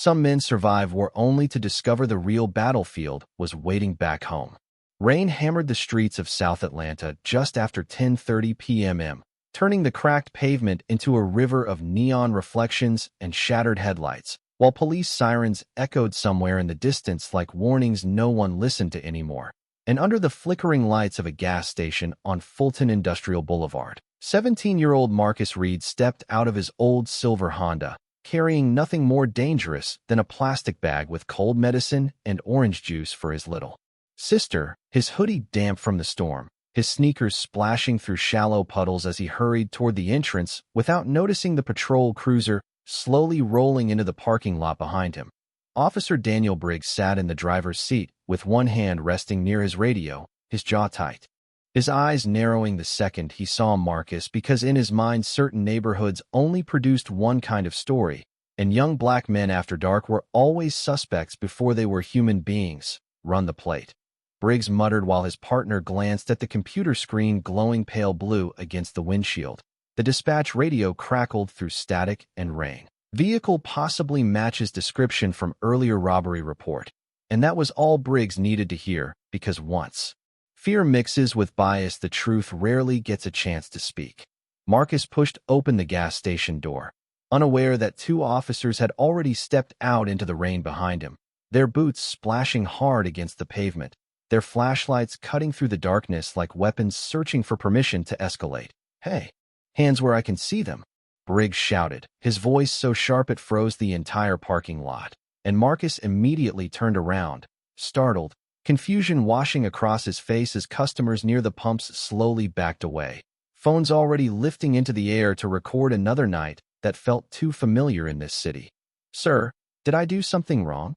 Some men survive war only to discover the real battlefield was waiting back home. Rain hammered the streets of South Atlanta just after 10:30 p.m., turning the cracked pavement into a river of neon reflections and shattered headlights, while police sirens echoed somewhere in the distance like warnings no one listened to anymore. And under the flickering lights of a gas station on Fulton Industrial Boulevard, 17-year-old Marcus Reed stepped out of his old silver Honda, carrying nothing more dangerous than a plastic bag with cold medicine and orange juice for his little sister, his hoodie damp from the storm, his sneakers splashing through shallow puddles as he hurried toward the entrance without noticing the patrol cruiser slowly rolling into the parking lot behind him. Officer Daniel Briggs sat in the driver's seat, with one hand resting near his radio, his jaw tight. His eyes narrowing the second he saw Marcus, because in his mind certain neighborhoods only produced one kind of story, and young black men after dark were always suspects before they were human beings. Run the plate, Briggs muttered while his partner glanced at the computer screen glowing pale blue against the windshield. The dispatch radio crackled through static and rang. Vehicle possibly matches description from earlier robbery report. And that was all Briggs needed to hear, because once fear mixes with bias, the truth rarely gets a chance to speak. Marcus pushed open the gas station door, unaware that two officers had already stepped out into the rain behind him, their boots splashing hard against the pavement, their flashlights cutting through the darkness like weapons searching for permission to escalate. "Hey, hands where I can see them," Briggs shouted, his voice so sharp it froze the entire parking lot. And Marcus immediately turned around, startled, confusion washing across his face as customers near the pumps slowly backed away, phones already lifting into the air to record another night that felt too familiar in this city. "Sir, did I do something wrong?"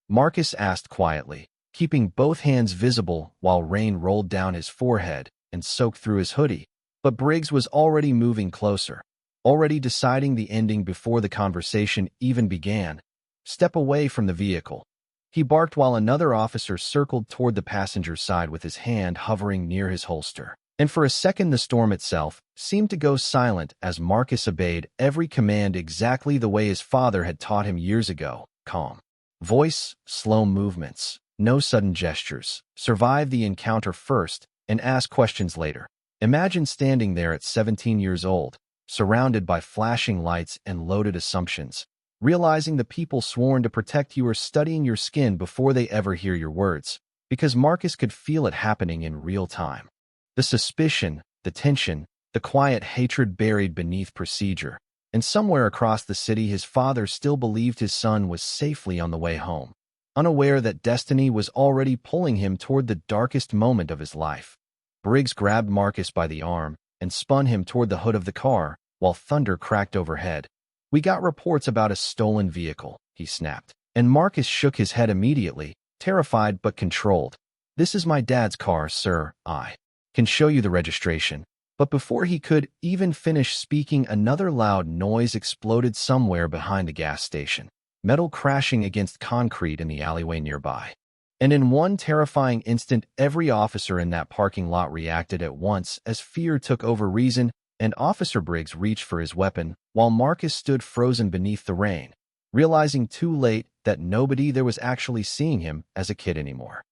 Marcus asked quietly, keeping both hands visible while rain rolled down his forehead and soaked through his hoodie. But Briggs was already moving closer, already deciding the ending before the conversation even began. "Step away from the vehicle," he barked while another officer circled toward the passenger side with his hand hovering near his holster. And for a second the storm itself seemed to go silent as Marcus obeyed every command exactly the way his father had taught him years ago. Calm voice, slow movements, no sudden gestures. Survive the encounter first and ask questions later. Imagine standing there at 17 years old, surrounded by flashing lights and loaded assumptions, realizing the people sworn to protect you are studying your skin before they ever hear your words, because Marcus could feel it happening in real time. The suspicion, the tension, the quiet hatred buried beneath procedure. And somewhere across the city his father still believed his son was safely on the way home, unaware that destiny was already pulling him toward the darkest moment of his life. Briggs grabbed Marcus by the arm and spun him toward the hood of the car, while thunder cracked overhead. "We got reports about a stolen vehicle," he snapped. And Marcus shook his head immediately, terrified but controlled. "This is my dad's car, sir. I can show you the registration." But before he could even finish speaking, another loud noise exploded somewhere behind the gas station, metal crashing against concrete in the alleyway nearby. And in one terrifying instant, every officer in that parking lot reacted at once as fear took over reason, and Officer Briggs reached for his weapon, while Marcus stood frozen beneath the rain, realizing too late that nobody there was actually seeing him as a kid anymore.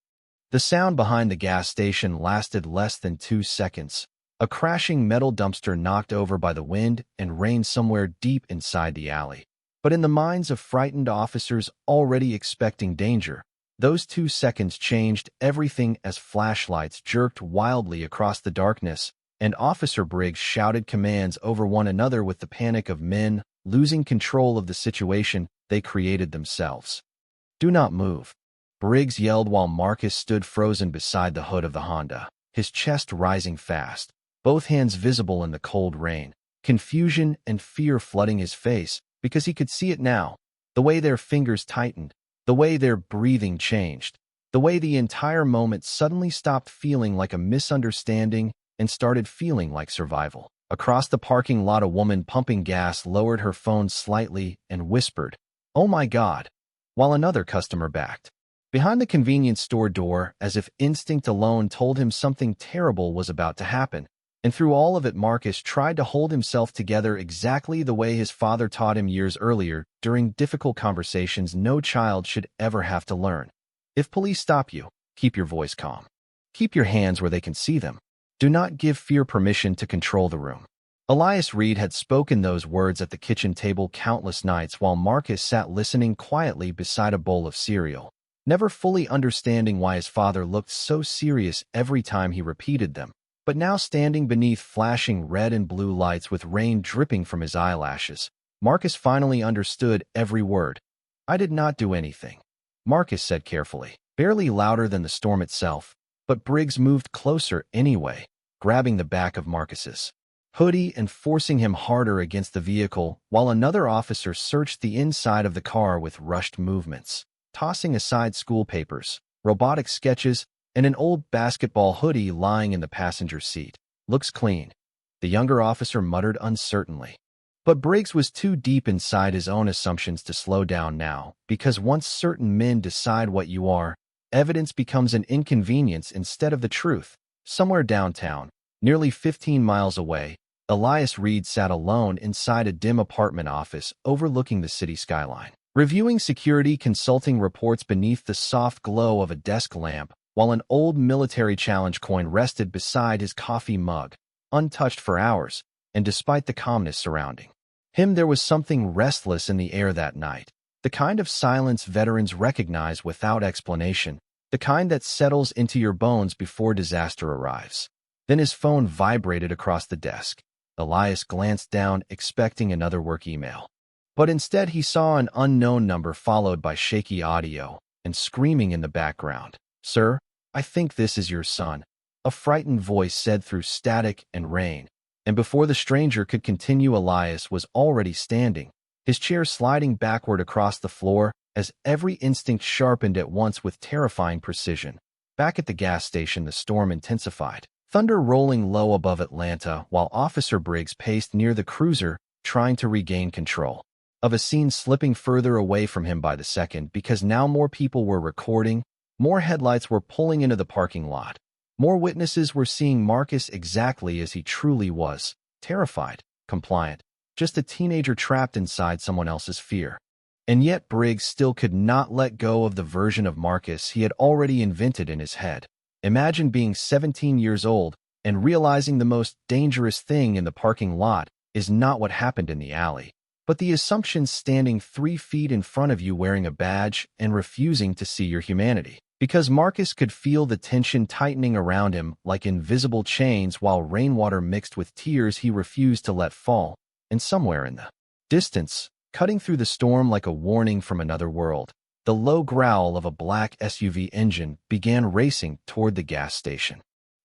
The sound behind the gas station lasted less than 2 seconds. A crashing metal dumpster knocked over by the wind and rain somewhere deep inside the alley. But in the minds of frightened officers already expecting danger, those 2 seconds changed everything as flashlights jerked wildly across the darkness, and Officer Briggs shouted commands over one another with the panic of men losing control of the situation they created themselves. "Do not move," Briggs yelled while Marcus stood frozen beside the hood of the Honda, his chest rising fast, both hands visible in the cold rain, confusion and fear flooding his face, because he could see it now, the way their fingers tightened, the way their breathing changed, the way the entire moment suddenly stopped feeling like a misunderstanding and started feeling like survival. Across the parking lot, a woman pumping gas lowered her phone slightly and whispered, "Oh my God," while another customer backed behind the convenience store door as if instinct alone told him something terrible was about to happen. And through all of it, Marcus tried to hold himself together exactly the way his father taught him years earlier during difficult conversations no child should ever have to learn. If police stop you, keep your voice calm. Keep your hands where they can see them. Do not give fear permission to control the room. Elias Reed had spoken those words at the kitchen table countless nights while Marcus sat listening quietly beside a bowl of cereal, never fully understanding why his father looked so serious every time he repeated them. But now, standing beneath flashing red and blue lights with rain dripping from his eyelashes, Marcus finally understood every word. "I did not do anything," Marcus said carefully, barely louder than the storm itself. But Briggs moved closer anyway, grabbing the back of Marcus's hoodie and forcing him harder against the vehicle, while another officer searched the inside of the car with rushed movements, tossing aside school papers, robotic sketches, and an old basketball hoodie lying in the passenger seat. "Looks clean," the younger officer muttered uncertainly. But Briggs was too deep inside his own assumptions to slow down now, because once certain men decide what you are, evidence becomes an inconvenience instead of the truth. Somewhere downtown, nearly 15 miles away, Elias Reed sat alone inside a dim apartment office overlooking the city skyline, reviewing security consulting reports beneath the soft glow of a desk lamp, while an old military challenge coin rested beside his coffee mug, untouched for hours, and despite the calmness surrounding him, there was something restless in the air that night, the kind of silence veterans recognize without explanation, the kind that settles into your bones before disaster arrives. Then his phone vibrated across the desk. Elias glanced down, expecting another work email. But instead he saw an unknown number followed by shaky audio and screaming in the background. "Sir, I think this is your son," a frightened voice said through static and rain. And before the stranger could continue, Elias was already standing, his chair sliding backward across the floor as every instinct sharpened at once with terrifying precision. Back at the gas station, the storm intensified, thunder rolling low above Atlanta while Officer Briggs paced near the cruiser, trying to regain control of a scene slipping further away from him by the second, because now more people were recording, more headlights were pulling into the parking lot, more witnesses were seeing Marcus exactly as he truly was, terrified, compliant, just a teenager trapped inside someone else's fear. And yet Briggs still could not let go of the version of Marcus he had already invented in his head. Imagine being 17 years old and realizing the most dangerous thing in the parking lot is not what happened in the alley, but the assumption standing 3 feet in front of you wearing a badge and refusing to see your humanity. Because Marcus could feel the tension tightening around him like invisible chains while rainwater mixed with tears he refused to let fall, and somewhere in the distance, cutting through the storm like a warning from another world, the low growl of a black SUV engine began racing toward the gas station.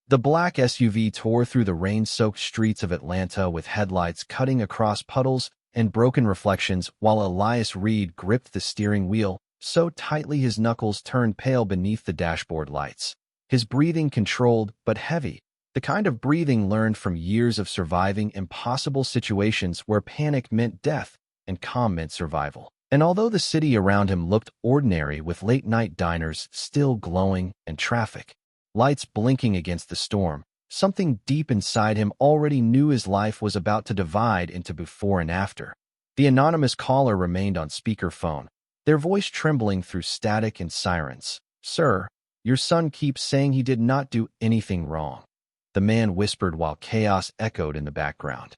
The black SUV tore through the rain-soaked streets of Atlanta with headlights cutting across puddles and broken reflections while Elias Reed gripped the steering wheel so tightly his knuckles turned pale beneath the dashboard lights. His breathing controlled but heavy, the kind of breathing learned from years of surviving impossible situations where panic meant death and calm meant survival. And although the city around him looked ordinary with late-night diners still glowing and traffic lights blinking against the storm, something deep inside him already knew his life was about to divide into before and after. The anonymous caller remained on speakerphone, their voice trembling through static and sirens. "Sir, your son keeps saying he did not do anything wrong," the man whispered while chaos echoed in the background.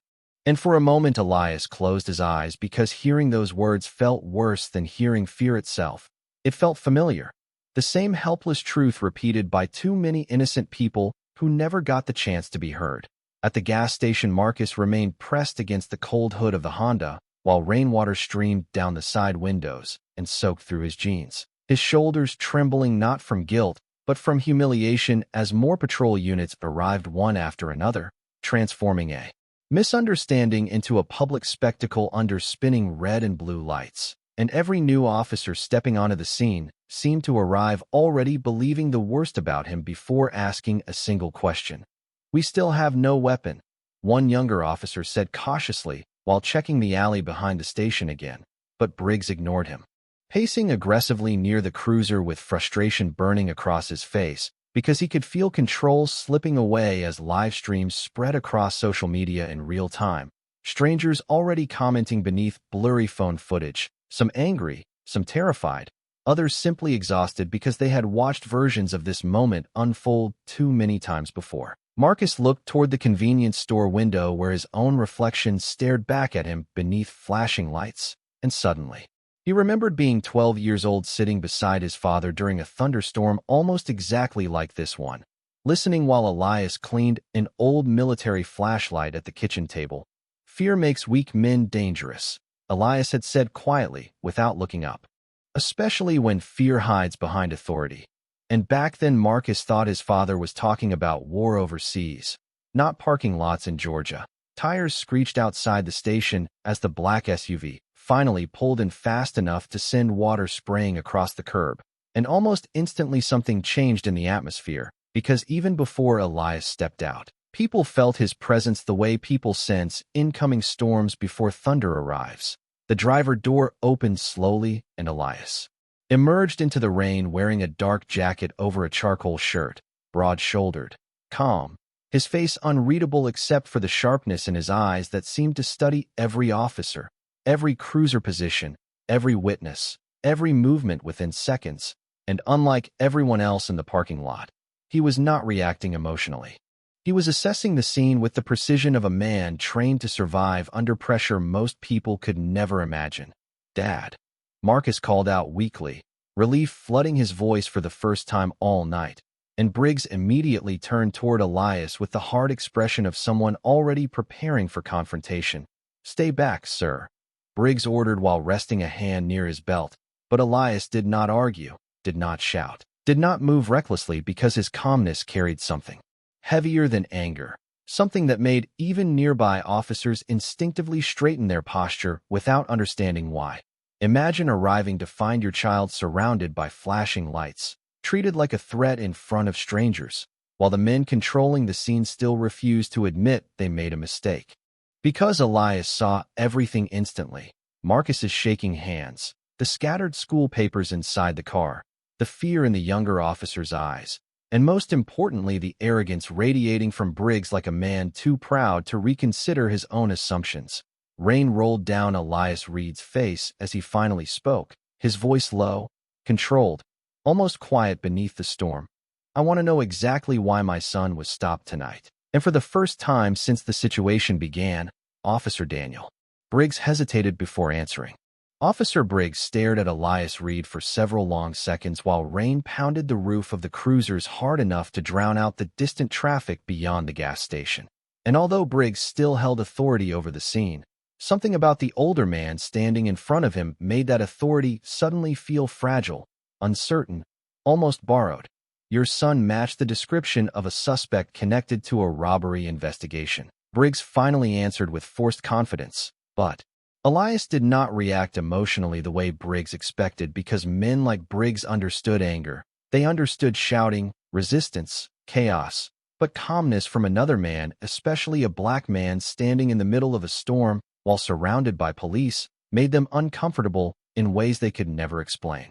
And for a moment Elias closed his eyes because hearing those words felt worse than hearing fear itself. It felt familiar, the same helpless truth repeated by too many innocent people who never got the chance to be heard. At the gas station, Marcus remained pressed against the cold hood of the Honda, while rainwater streamed down the side windows and soaked through his jeans, his shoulders trembling not from guilt, but from humiliation as more patrol units arrived one after another, transforming a misunderstanding into a public spectacle under spinning red and blue lights. And every new officer stepping onto the scene seemed to arrive already believing the worst about him before asking a single question. "We still have no weapon," one younger officer said cautiously while checking the alley behind the station again, but Briggs ignored him. Pacing aggressively near the cruiser with frustration burning across his face, because he could feel control slipping away as live streams spread across social media in real time. Strangers already commenting beneath blurry phone footage, some angry, some terrified, others simply exhausted because they had watched versions of this moment unfold too many times before. Marcus looked toward the convenience store window where his own reflection stared back at him beneath flashing lights, and suddenly, he remembered being 12 years old sitting beside his father during a thunderstorm almost exactly like this one, listening while Elias cleaned an old military flashlight at the kitchen table. "Fear makes weak men dangerous," Elias had said quietly without looking up, "especially when fear hides behind authority." And back then Marcus thought his father was talking about war overseas, not parking lots in Georgia. Tires screeched outside the station as the black SUV finally pulled in fast enough to send water spraying across the curb. And almost instantly something changed in the atmosphere, because even before Elias stepped out, people felt his presence the way people sense incoming storms before thunder arrives. The driver door opened slowly and Elias emerged into the rain wearing a dark jacket over a charcoal shirt, broad-shouldered, calm, his face unreadable except for the sharpness in his eyes that seemed to study every officer, every cruiser position, every witness, every movement within seconds, and unlike everyone else in the parking lot, he was not reacting emotionally. He was assessing the scene with the precision of a man trained to survive under pressure most people could never imagine. "Dad," Marcus called out weakly, relief flooding his voice for the first time all night, and Briggs immediately turned toward Elias with the hard expression of someone already preparing for confrontation. "Stay back, sir," Briggs ordered while resting a hand near his belt, but Elias did not argue, did not shout, did not move recklessly because his calmness carried something heavier than anger, something that made even nearby officers instinctively straighten their posture without understanding why. Imagine arriving to find your child surrounded by flashing lights, treated like a threat in front of strangers, while the men controlling the scene still refuse to admit they made a mistake. Because Elias saw everything instantly, Marcus's shaking hands, the scattered school papers inside the car, the fear in the younger officer's eyes, and most importantly the arrogance radiating from Briggs like a man too proud to reconsider his own assumptions. Rain rolled down Elias Reed's face as he finally spoke, his voice low, controlled, almost quiet beneath the storm. "I want to know exactly why my son was stopped tonight." And for the first time since the situation began, Officer Daniel. Briggs hesitated before answering. Officer Briggs stared at Elias Reed for several long seconds while rain pounded the roof of the cruisers hard enough to drown out the distant traffic beyond the gas station. And although Briggs still held authority over the scene, something about the older man standing in front of him made that authority suddenly feel fragile, uncertain, almost borrowed. "Your son matched the description of a suspect connected to a robbery investigation," Briggs finally answered with forced confidence. But Elias did not react emotionally the way Briggs expected because men like Briggs understood anger. They understood shouting, resistance, chaos, but calmness from another man, especially a black man standing in the middle of a storm while surrounded by police, made them uncomfortable in ways they could never explain.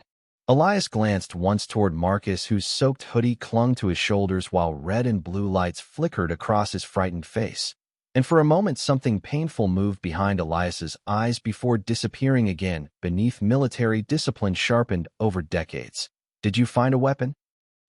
Elias glanced once toward Marcus, whose soaked hoodie clung to his shoulders while red and blue lights flickered across his frightened face. And for a moment something painful moved behind Elias's eyes before disappearing again beneath military discipline sharpened over decades. "Did you find a weapon?"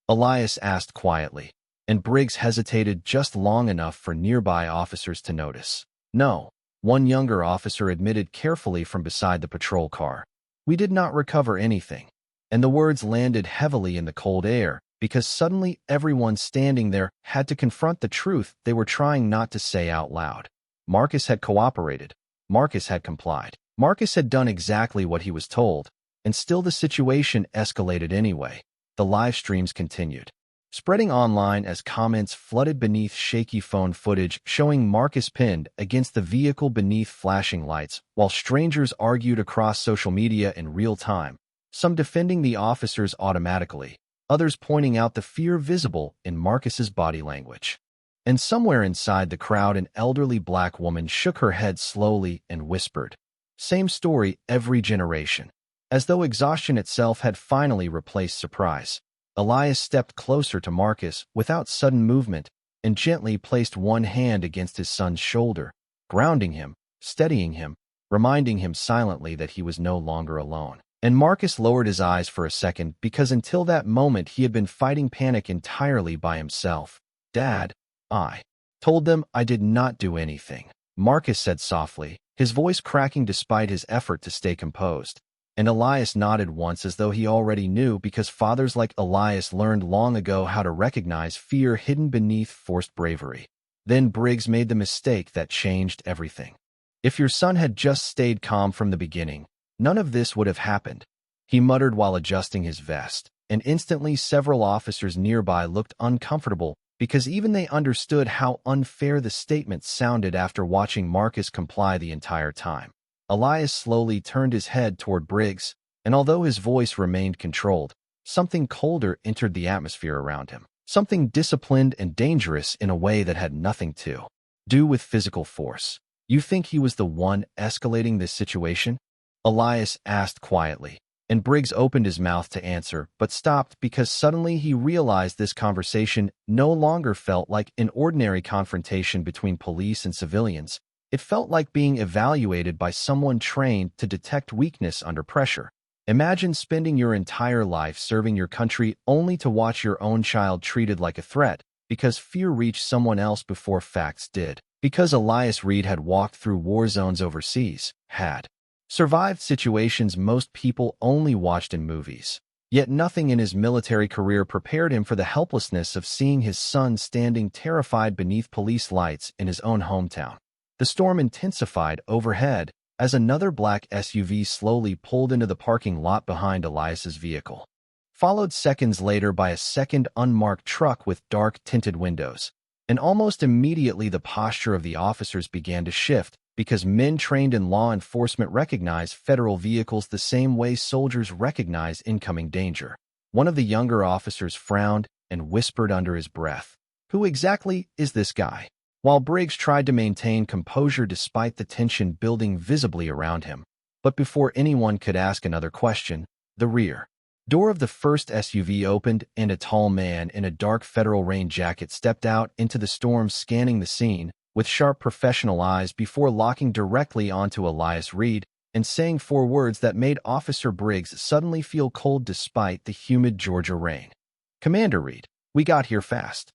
Elias asked quietly, and Briggs hesitated just long enough for nearby officers to notice. "No," one younger officer admitted carefully from beside the patrol car. "We did not recover anything." And the words landed heavily in the cold air, because suddenly everyone standing there had to confront the truth they were trying not to say out loud. Marcus had cooperated. Marcus had complied. Marcus had done exactly what he was told, and still the situation escalated anyway. The live streams continued, spreading online as comments flooded beneath shaky phone footage showing Marcus pinned against the vehicle beneath flashing lights, while strangers argued across social media in real time, some defending the officers automatically, others pointing out the fear visible in Marcus's body language. And somewhere inside the crowd an elderly black woman shook her head slowly and whispered, "Same story every generation," as though exhaustion itself had finally replaced surprise. Elias stepped closer to Marcus without sudden movement and gently placed one hand against his son's shoulder, grounding him, steadying him, reminding him silently that he was no longer alone. And Marcus lowered his eyes for a second because until that moment he had been fighting panic entirely by himself. "Dad, I told them I did not do anything," Marcus said softly, his voice cracking despite his effort to stay composed. And Elias nodded once as though he already knew, because fathers like Elias learned long ago how to recognize fear hidden beneath forced bravery. Then Briggs made the mistake that changed everything. "If your son had just stayed calm from the beginning, none of this would have happened," he muttered while adjusting his vest, and instantly several officers nearby looked uncomfortable because even they understood how unfair the statement sounded after watching Marcus comply the entire time. Elias slowly turned his head toward Briggs, and although his voice remained controlled, something colder entered the atmosphere around him, something disciplined and dangerous in a way that had nothing to do with physical force. "You think he was the one escalating this situation?" Elias asked quietly, and Briggs opened his mouth to answer, but stopped because suddenly he realized this conversation no longer felt like an ordinary confrontation between police and civilians. It felt like being evaluated by someone trained to detect weakness under pressure. Imagine spending your entire life serving your country only to watch your own child treated like a threat because fear reached someone else before facts did. Because Elias Reed had walked through war zones overseas, had survived situations most people only watched in movies. Yet nothing in his military career prepared him for the helplessness of seeing his son standing terrified beneath police lights in his own hometown. The storm intensified overhead as another black SUV slowly pulled into the parking lot behind Elias's vehicle, followed seconds later by a second unmarked truck with dark tinted windows. And almost immediately the posture of the officers began to shift, because men trained in law enforcement recognize federal vehicles the same way soldiers recognize incoming danger. One of the younger officers frowned and whispered under his breath, "Who exactly is this guy?" While Briggs tried to maintain composure despite the tension building visibly around him. But before anyone could ask another question, the rear door of the first SUV opened and a tall man in a dark federal rain jacket stepped out into the storm, scanning the scene with sharp professional eyes before locking directly onto Elias Reed and saying 4 words that made Officer Briggs suddenly feel cold despite the humid Georgia rain. "Commander Reed, we got here fast."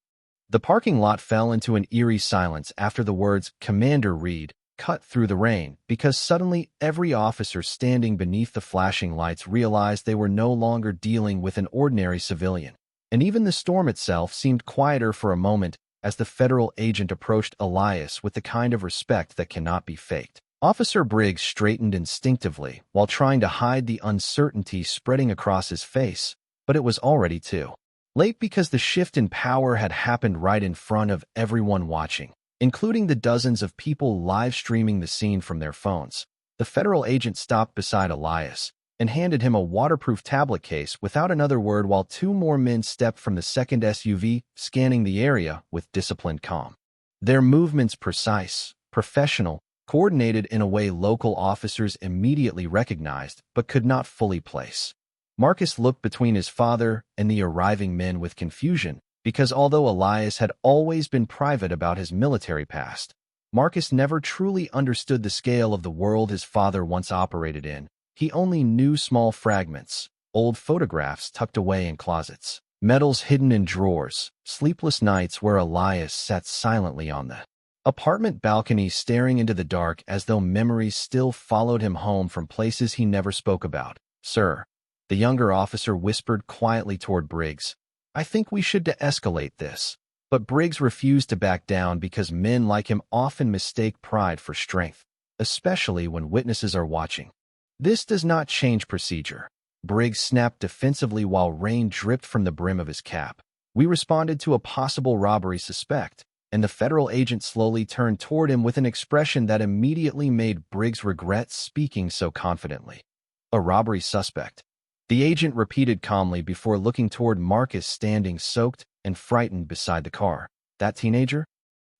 The parking lot fell into an eerie silence after the words "Commander Reed" cut through the rain, because suddenly every officer standing beneath the flashing lights realized they were no longer dealing with an ordinary civilian. And even the storm itself seemed quieter for a moment as the federal agent approached Elias with the kind of respect that cannot be faked. Officer Briggs straightened instinctively while trying to hide the uncertainty spreading across his face, but it was already too late, because the shift in power had happened right in front of everyone watching, including the dozens of people live streaming the scene from their phones. The federal agent stopped beside Elias and handed him a waterproof tablet case without another word, while 2 more men stepped from the second SUV, scanning the area with disciplined calm. Their movements precise, professional, coordinated in a way local officers immediately recognized but could not fully place. Marcus looked between his father and the arriving men with confusion, because although Elias had always been private about his military past, Marcus never truly understood the scale of the world his father once operated in. He only knew small fragments, old photographs tucked away in closets, medals hidden in drawers, sleepless nights where Elias sat silently on the apartment balcony staring into the dark as though memories still followed him home from places he never spoke about. "Sir," the younger officer whispered quietly toward Briggs, "I think we should de-escalate this." But Briggs refused to back down, because men like him often mistake pride for strength, especially when witnesses are watching. "This does not change procedure," Briggs snapped defensively while rain dripped from the brim of his cap. "We responded to a possible robbery suspect," and the federal agent slowly turned toward him with an expression that immediately made Briggs regret speaking so confidently. "A robbery suspect," the agent repeated calmly before looking toward Marcus standing soaked and frightened beside the car. "That teenager?"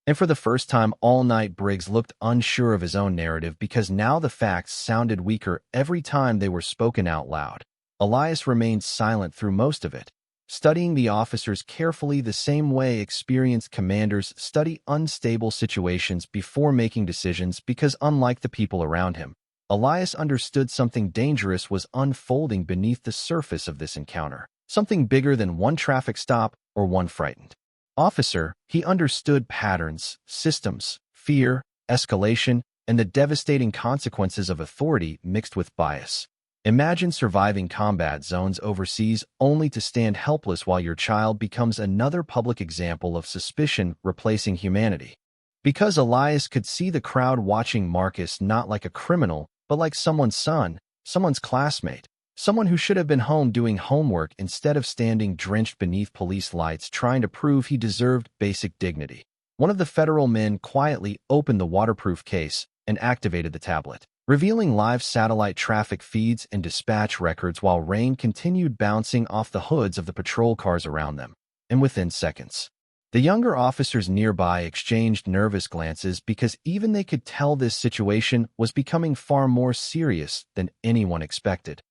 And for the first time all night, Briggs looked unsure of his own narrative, because now the facts sounded weaker every time they were spoken out loud. Elias remained silent through most of it, studying the officers carefully the same way experienced commanders study unstable situations before making decisions because unlike the people around him, Elias understood something dangerous was unfolding beneath the surface of this encounter, something bigger than one traffic stop or one frightened officer. He understood patterns, systems, fear, escalation, and the devastating consequences of authority mixed with bias. Imagine surviving combat zones overseas only to stand helpless while your child becomes another public example of suspicion replacing humanity. Because Elias could see the crowd watching Marcus not like a criminal, but like someone's son, someone's classmate, someone who should have been home doing homework instead of standing drenched beneath police lights trying to prove he deserved basic dignity. One of the federal men quietly opened the waterproof case and activated the tablet, revealing live satellite traffic feeds and dispatch records while rain continued bouncing off the hoods of the patrol cars around them. And within seconds, the younger officers nearby exchanged nervous glances because even they could tell this situation was becoming far more serious than anyone expected.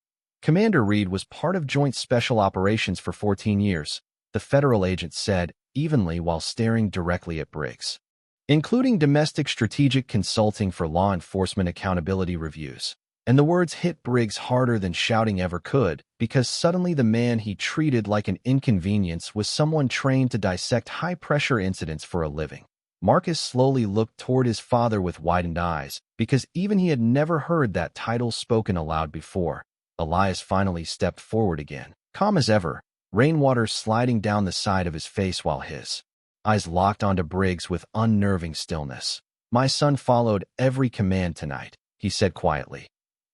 Commander Reed was part of Joint Special Operations for 14 years, the federal agent said evenly while staring directly at Briggs, including domestic strategic consulting for law enforcement accountability reviews. And the words hit Briggs harder than shouting ever could, because suddenly the man he treated like an inconvenience was someone trained to dissect high-pressure incidents for a living. Marcus slowly looked toward his father with widened eyes, because even he had never heard that title spoken aloud before. Elias finally stepped forward again, calm as ever, rainwater sliding down the side of his face while his eyes locked onto Briggs with unnerving stillness. "My son followed every command tonight," he said quietly.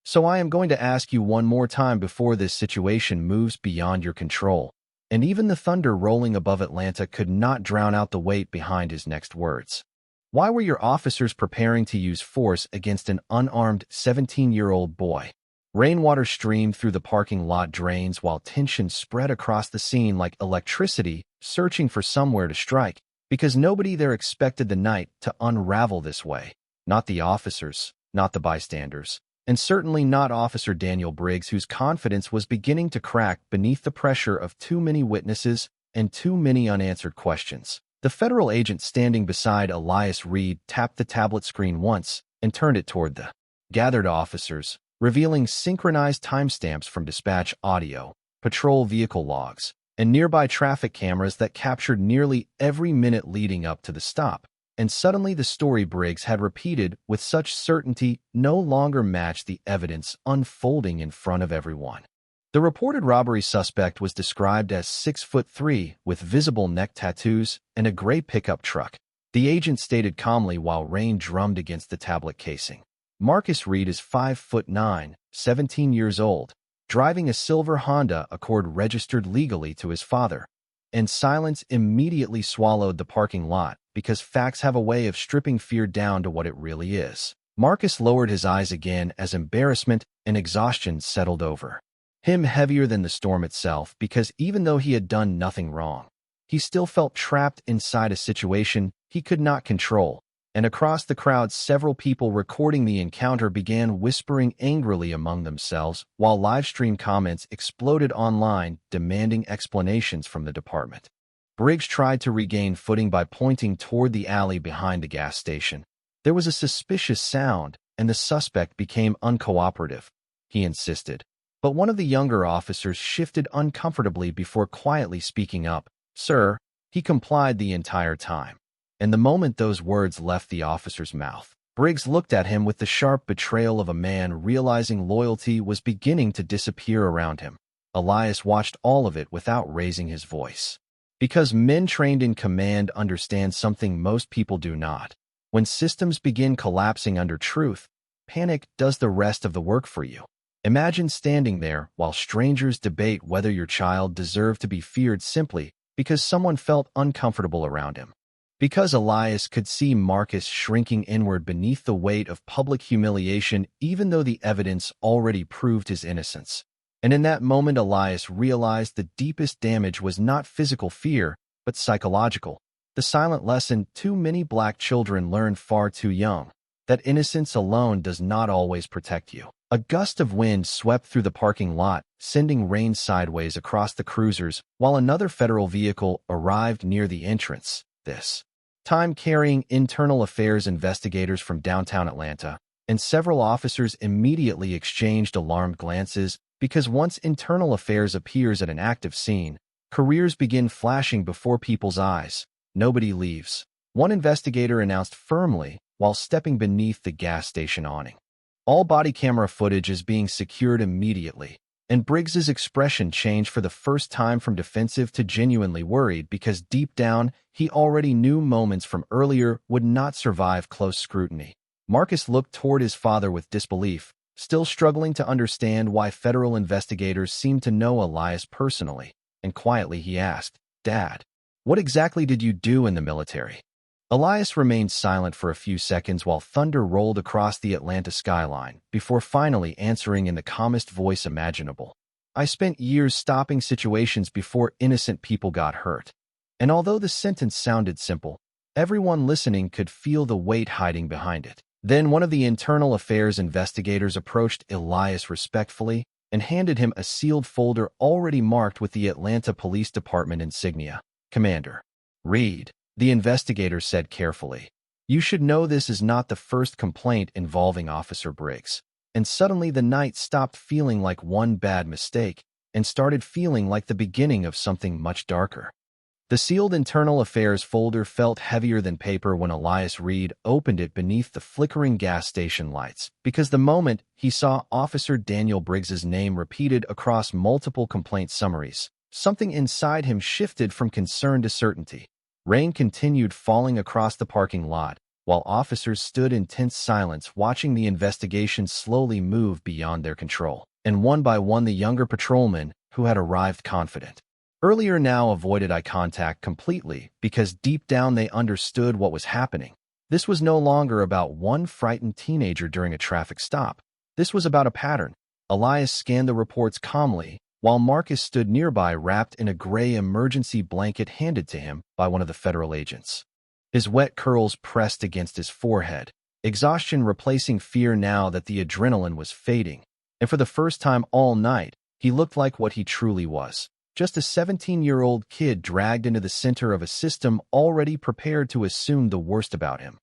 "So I am going to ask you one more time before this situation moves beyond your control." And even the thunder rolling above Atlanta could not drown out the weight behind his next words. "Why were your officers preparing to use force against an unarmed 17-year-old boy?" Rainwater streamed through the parking lot drains while tension spread across the scene like electricity searching for somewhere to strike, because nobody there expected the night to unravel this way. Not the officers, not the bystanders, and certainly not Officer Daniel Briggs, whose confidence was beginning to crack beneath the pressure of too many witnesses and too many unanswered questions. The federal agent standing beside Elias Reed tapped the tablet screen once and turned it toward the gathered officers, revealing synchronized timestamps from dispatch audio, patrol vehicle logs, and nearby traffic cameras that captured nearly every minute leading up to the stop. And suddenly the story Briggs had repeated with such certainty no longer matched the evidence unfolding in front of everyone. The reported robbery suspect was described as 6'3" with visible neck tattoos and a gray pickup truck, the agent stated calmly while rain drummed against the tablet casing. Marcus Reed is 5'9", 17 years old, driving a silver Honda Accord registered legally to his father. And silence immediately swallowed the parking lot, because facts have a way of stripping fear down to what it really is. Marcus lowered his eyes again as embarrassment and exhaustion settled over him, heavier than the storm itself, because even though he had done nothing wrong, he still felt trapped inside a situation he could not control. And across the crowd, several people recording the encounter began whispering angrily among themselves, while livestream comments exploded online, demanding explanations from the department. Briggs tried to regain footing by pointing toward the alley behind the gas station. There was a suspicious sound, and the suspect became uncooperative. He insisted. But one of the younger officers shifted uncomfortably before quietly speaking up. "Sir," he complied the entire time. And the moment those words left the officer's mouth, Briggs looked at him with the sharp betrayal of a man realizing loyalty was beginning to disappear around him. Elias watched all of it without raising his voice. Because men trained in command understand something most people do not. When systems begin collapsing under truth, panic does the rest of the work for you. Imagine standing there while strangers debate whether your child deserved to be feared simply because someone felt uncomfortable around him. Because Elias could see Marcus shrinking inward beneath the weight of public humiliation even though the evidence already proved his innocence. And in that moment Elias realized the deepest damage was not physical fear, but psychological. The silent lesson too many black children learn far too young, that innocence alone does not always protect you. A gust of wind swept through the parking lot, sending rain sideways across the cruisers, while another federal vehicle arrived near the entrance. This time carrying internal affairs investigators from downtown Atlanta, and several officers immediately exchanged alarmed glances because once internal affairs appears at an active scene, careers begin flashing before people's eyes. Nobody leaves, one investigator announced firmly while stepping beneath the gas station awning. All body camera footage is being secured immediately, and Briggs's expression changed for the first time from defensive to genuinely worried because deep down, he already knew moments from earlier would not survive close scrutiny. Marcus looked toward his father with disbelief, still struggling to understand why federal investigators seemed to know Elias personally, and quietly he asked, "Dad, what exactly did you do in the military?" Elias remained silent for a few seconds while thunder rolled across the Atlanta skyline, before finally answering in the calmest voice imaginable. "I spent years stopping situations before innocent people got hurt." And although the sentence sounded simple, everyone listening could feel the weight hiding behind it. Then one of the internal affairs investigators approached Elias respectfully and handed him a sealed folder already marked with the Atlanta Police Department insignia. "Commander, read," the investigator said carefully. "You should know this is not the first complaint involving Officer Briggs." And suddenly the night stopped feeling like one bad mistake and started feeling like the beginning of something much darker. The sealed internal affairs folder felt heavier than paper when Elias Reed opened it beneath the flickering gas station lights, because the moment he saw Officer Daniel Briggs's name repeated across multiple complaint summaries, something inside him shifted from concern to certainty. Rain continued falling across the parking lot, while officers stood in tense silence watching the investigation slowly move beyond their control. And one by one the younger patrolmen, who had arrived confident earlier, now avoided eye contact completely because deep down they understood what was happening. This was no longer about one frightened teenager during a traffic stop. This was about a pattern. Elias scanned the reports calmly, while Marcus stood nearby wrapped in a gray emergency blanket handed to him by one of the federal agents. His wet curls pressed against his forehead, exhaustion replacing fear now that the adrenaline was fading. And for the first time all night, he looked like what he truly was. Just a 17-year-old kid dragged into the center of a system already prepared to assume the worst about him.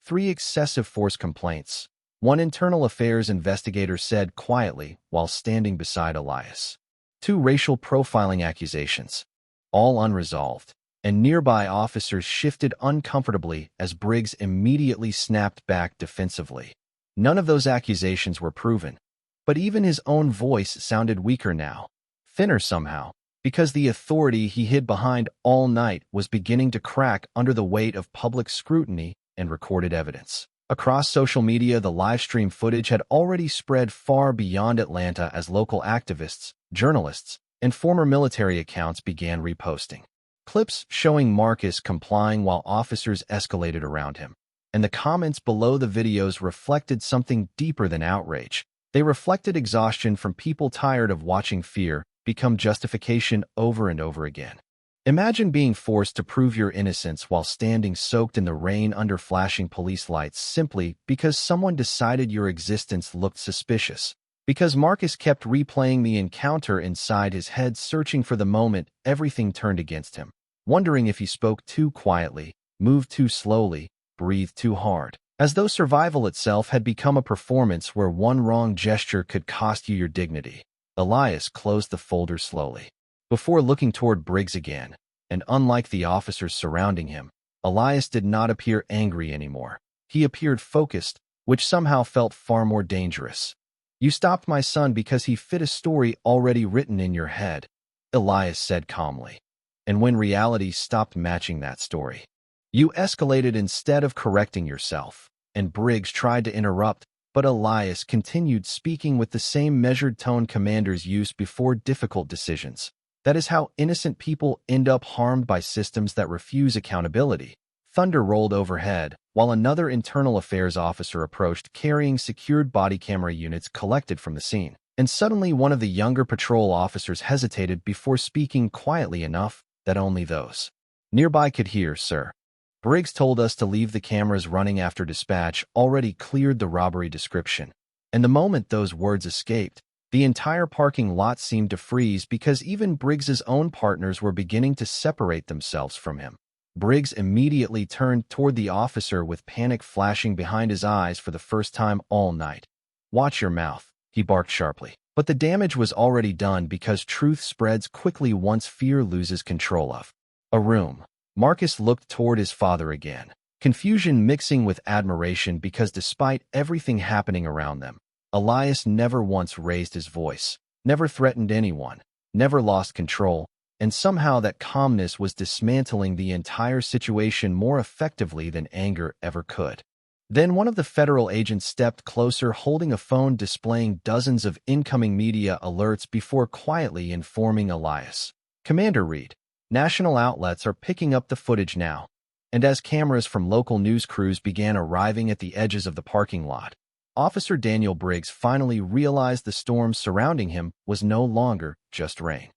3 excessive force complaints, one internal affairs investigator said quietly while standing beside Elias. 2 racial profiling accusations, all unresolved, and nearby officers shifted uncomfortably as Briggs immediately snapped back defensively. None of those accusations were proven, but even his own voice sounded weaker now, thinner somehow, because the authority he hid behind all night was beginning to crack under the weight of public scrutiny and recorded evidence. Across social media, the livestream footage had already spread far beyond Atlanta as local activists, journalists, and former military accounts began reposting clips showing Marcus complying while officers escalated around him. And the comments below the videos reflected something deeper than outrage. They reflected exhaustion from people tired of watching fear become justification over and over again. Imagine being forced to prove your innocence while standing soaked in the rain under flashing police lights simply because someone decided your existence looked suspicious. Because Marcus kept replaying the encounter inside his head, searching for the moment everything turned against him, wondering if he spoke too quietly, moved too slowly, breathed too hard, as though survival itself had become a performance where one wrong gesture could cost you your dignity. Elias closed the folder slowly, before looking toward Briggs again, and unlike the officers surrounding him, Elias did not appear angry anymore. He appeared focused, which somehow felt far more dangerous. "You stopped my son because he fit a story already written in your head," Elias said calmly. "And when reality stopped matching that story, you escalated instead of correcting yourself." And Briggs tried to interrupt, but Elias continued speaking with the same measured tone commanders used before difficult decisions. "That is how innocent people end up harmed by systems that refuse accountability." Thunder rolled overhead, while another internal affairs officer approached carrying secured body camera units collected from the scene. And suddenly one of the younger patrol officers hesitated before speaking quietly enough that only those nearby could hear. "Sir, Briggs told us to leave the cameras running after dispatch already cleared the robbery description." And the moment those words escaped, the entire parking lot seemed to freeze because even Briggs's own partners were beginning to separate themselves from him. Briggs immediately turned toward the officer with panic flashing behind his eyes for the first time all night. "Watch your mouth," he barked sharply. But the damage was already done because truth spreads quickly once fear loses control of a room. Marcus looked toward his father again, confusion mixing with admiration because despite everything happening around them, Elias never once raised his voice, never threatened anyone, never lost control, and somehow that calmness was dismantling the entire situation more effectively than anger ever could. Then one of the federal agents stepped closer holding a phone displaying dozens of incoming media alerts before quietly informing Elias. "Commander Reed, national outlets are picking up the footage now." And as cameras from local news crews began arriving at the edges of the parking lot, Officer Daniel Briggs finally realized the storm surrounding him was no longer just rain.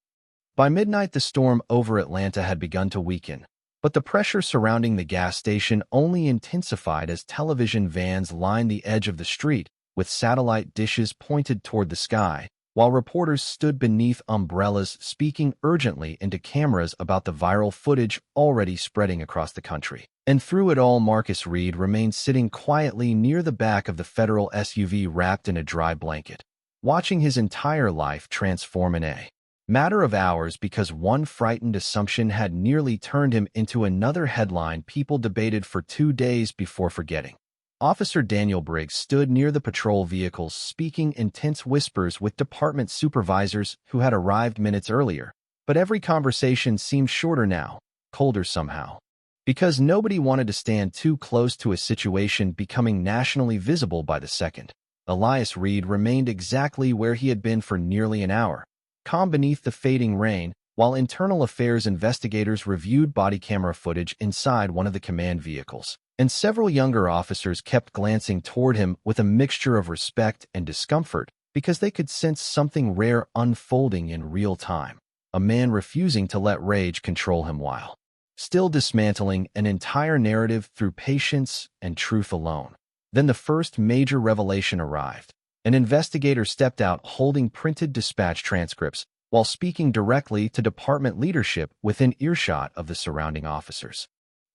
By midnight, the storm over Atlanta had begun to weaken, but the pressure surrounding the gas station only intensified as television vans lined the edge of the street with satellite dishes pointed toward the sky, while reporters stood beneath umbrellas speaking urgently into cameras about the viral footage already spreading across the country. And through it all, Marcus Reed remained sitting quietly near the back of the federal SUV wrapped in a dry blanket, watching his entire life transform in a matter of hours because one frightened assumption had nearly turned him into another headline people debated for 2 days before forgetting. Officer Daniel Briggs stood near the patrol vehicles speaking intense whispers with department supervisors who had arrived minutes earlier, but every conversation seemed shorter now, colder somehow. Because nobody wanted to stand too close to a situation becoming nationally visible by the second. Elias Reed remained exactly where he had been for nearly an hour, calm beneath the fading rain, while internal affairs investigators reviewed body camera footage inside one of the command vehicles. And several younger officers kept glancing toward him with a mixture of respect and discomfort because they could sense something rare unfolding in real time. A man refusing to let rage control him while still dismantling an entire narrative through patience and truth alone. Then the first major revelation arrived. An investigator stepped out holding printed dispatch transcripts while speaking directly to department leadership within earshot of the surrounding officers.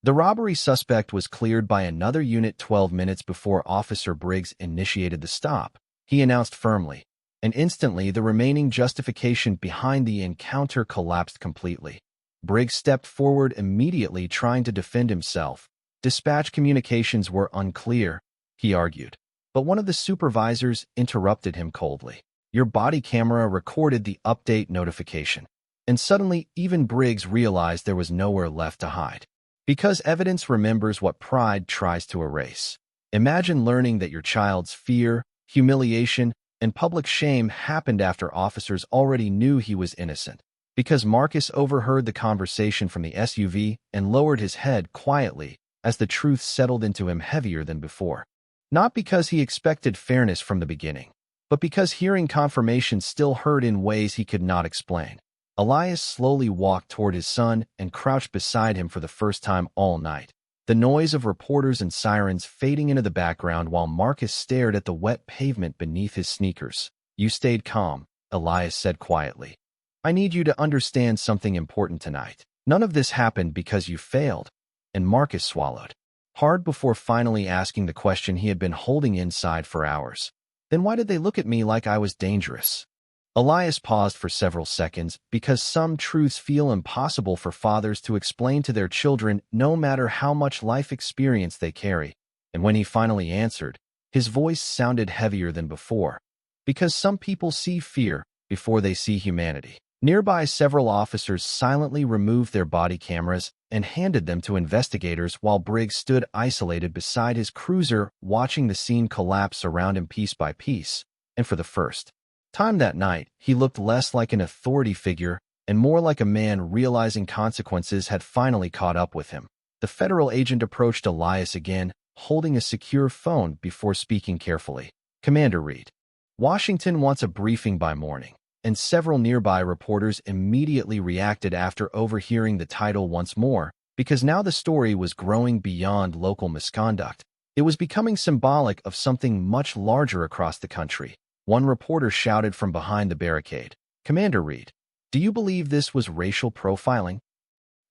The robbery suspect was cleared by another unit 12 minutes before Officer Briggs initiated the stop, he announced firmly, and instantly the remaining justification behind the encounter collapsed completely. Briggs stepped forward immediately trying to defend himself. Dispatch communications were unclear, he argued. But one of the supervisors interrupted him coldly. "Your body camera recorded the update notification." And suddenly, even Briggs realized there was nowhere left to hide. Because evidence remembers what pride tries to erase. Imagine learning that your child's fear, humiliation, and public shame happened after officers already knew he was innocent. Because Marcus overheard the conversation from the SUV and lowered his head quietly as the truth settled into him heavier than before. Not because he expected fairness from the beginning, but because hearing confirmation still hurt in ways he could not explain. Elias slowly walked toward his son and crouched beside him for the first time all night, the noise of reporters and sirens fading into the background while Marcus stared at the wet pavement beneath his sneakers. "You stayed calm," Elias said quietly. "I need you to understand something important tonight. None of this happened because you failed." And Marcus swallowed hard before finally asking the question he had been holding inside for hours. "Then why did they look at me like I was dangerous?" Elias paused for several seconds because some truths feel impossible for fathers to explain to their children no matter how much life experience they carry. And when he finally answered, his voice sounded heavier than before. Because some people see fear before they see humanity. Nearby, several officers silently removed their body cameras and handed them to investigators while Briggs stood isolated beside his cruiser watching the scene collapse around him piece by piece. And for the first time that night, he looked less like an authority figure and more like a man realizing consequences had finally caught up with him. The federal agent approached Elias again, holding a secure phone before speaking carefully. "Commander Reed, Washington wants a briefing by morning." And several nearby reporters immediately reacted after overhearing the title once more, because now the story was growing beyond local misconduct. It was becoming symbolic of something much larger across the country. One reporter shouted from behind the barricade, "Commander Reed, do you believe this was racial profiling?"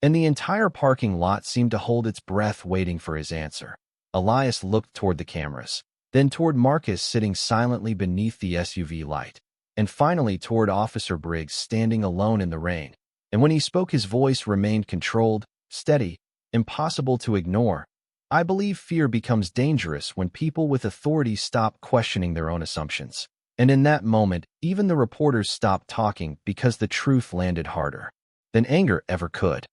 And the entire parking lot seemed to hold its breath waiting for his answer. Elias looked toward the cameras, then toward Marcus sitting silently beneath the SUV light, and finally toward Officer Briggs standing alone in the rain. And when he spoke, his voice remained controlled, steady, impossible to ignore. "I believe fear becomes dangerous when people with authority stop questioning their own assumptions." And in that moment, even the reporters stopped talking because the truth landed harder than anger ever could.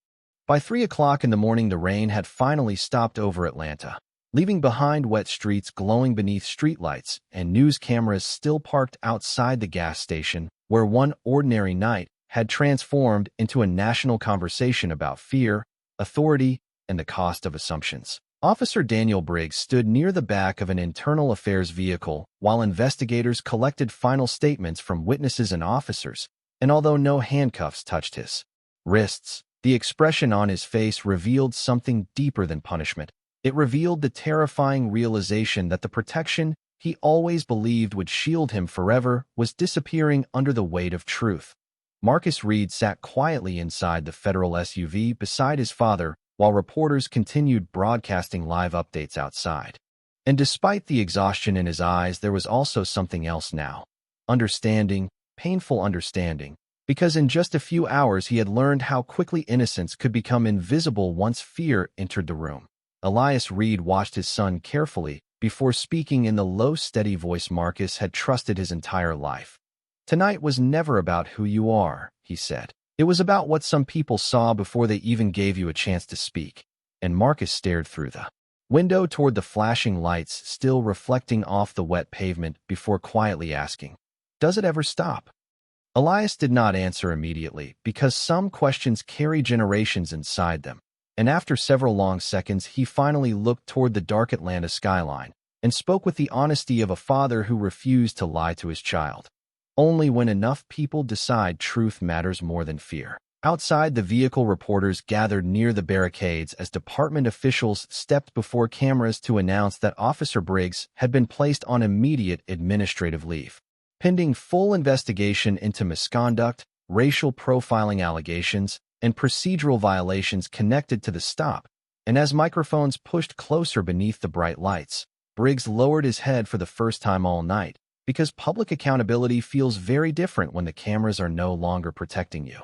By 3 o'clock in the morning, the rain had finally stopped over Atlanta, leaving behind wet streets glowing beneath streetlights and news cameras still parked outside the gas station, where one ordinary night had transformed into a national conversation about fear, authority, and the cost of assumptions. Officer Daniel Briggs stood near the back of an internal affairs vehicle while investigators collected final statements from witnesses and officers, and although no handcuffs touched his wrists, the expression on his face revealed something deeper than punishment. It revealed the terrifying realization that the protection he always believed would shield him forever was disappearing under the weight of truth. Marcus Reed sat quietly inside the federal SUV beside his father while reporters continued broadcasting live updates outside. And despite the exhaustion in his eyes, there was also something else now. Understanding, painful understanding, because in just a few hours he had learned how quickly innocence could become invisible once fear entered the room. Elias Reed watched his son carefully before speaking in the low, steady voice Marcus had trusted his entire life. "Tonight was never about who you are," he said. "It was about what some people saw before they even gave you a chance to speak." And Marcus stared through the window toward the flashing lights still reflecting off the wet pavement before quietly asking, "Does it ever stop?" Elias did not answer immediately because some questions carry generations inside them. And after several long seconds, he finally looked toward the dark Atlanta skyline and spoke with the honesty of a father who refused to lie to his child. Only when enough people decide truth matters more than fear. Outside, the vehicle reporters gathered near the barricades as department officials stepped before cameras to announce that Officer Briggs had been placed on immediate administrative leave, pending full investigation into misconduct, racial profiling allegations, and procedural violations connected to the stop. And as microphones pushed closer beneath the bright lights, Briggs lowered his head for the first time all night, because public accountability feels very different when the cameras are no longer protecting you.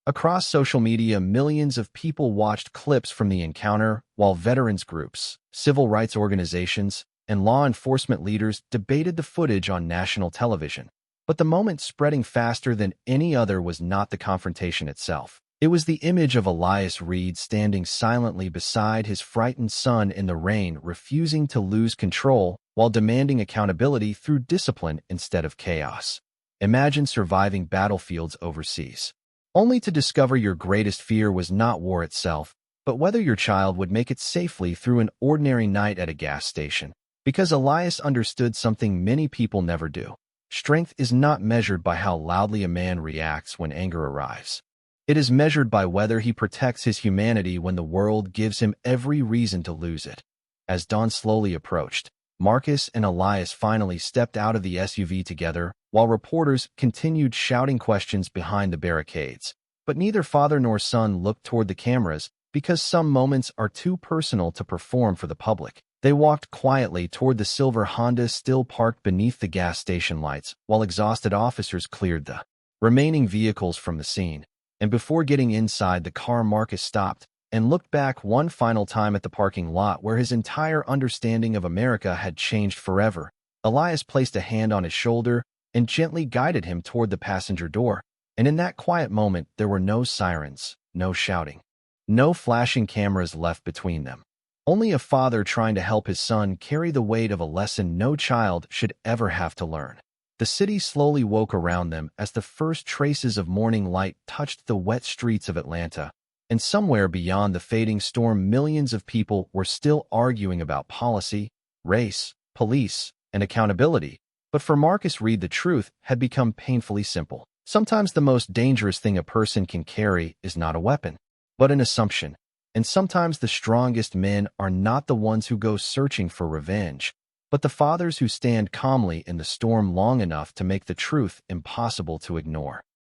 Across social media, millions of people watched clips from the encounter, while veterans groups, civil rights organizations, and law enforcement leaders debated the footage on national television. But the moment spreading faster than any other was not the confrontation itself. It was the image of Elias Reed standing silently beside his frightened son in the rain, refusing to lose control while demanding accountability through discipline instead of chaos. Imagine surviving battlefields overseas, only to discover your greatest fear was not war itself, but whether your child would make it safely through an ordinary night at a gas station. Because Elias understood something many people never do. Strength is not measured by how loudly a man reacts when anger arrives. It is measured by whether he protects his humanity when the world gives him every reason to lose it. As dawn slowly approached, Marcus and Elias finally stepped out of the SUV together, while reporters continued shouting questions behind the barricades. But neither father nor son looked toward the cameras, because some moments are too personal to perform for the public. They walked quietly toward the silver Honda still parked beneath the gas station lights, while exhausted officers cleared the remaining vehicles from the scene. And before getting inside the car, Marcus stopped and looked back one final time at the parking lot where his entire understanding of America had changed forever. Elias placed a hand on his shoulder and gently guided him toward the passenger door. And in that quiet moment, there were no sirens, no shouting, no flashing cameras left between them. Only a father trying to help his son carry the weight of a lesson no child should ever have to learn. The city slowly woke around them as the first traces of morning light touched the wet streets of Atlanta, and somewhere beyond the fading storm, millions of people were still arguing about policy, race, police, and accountability. But for Marcus Reed, the truth had become painfully simple. Sometimes the most dangerous thing a person can carry is not a weapon, but an assumption. And sometimes the strongest men are not the ones who go searching for revenge, but the fathers who stand calmly in the storm long enough to make the truth impossible to ignore.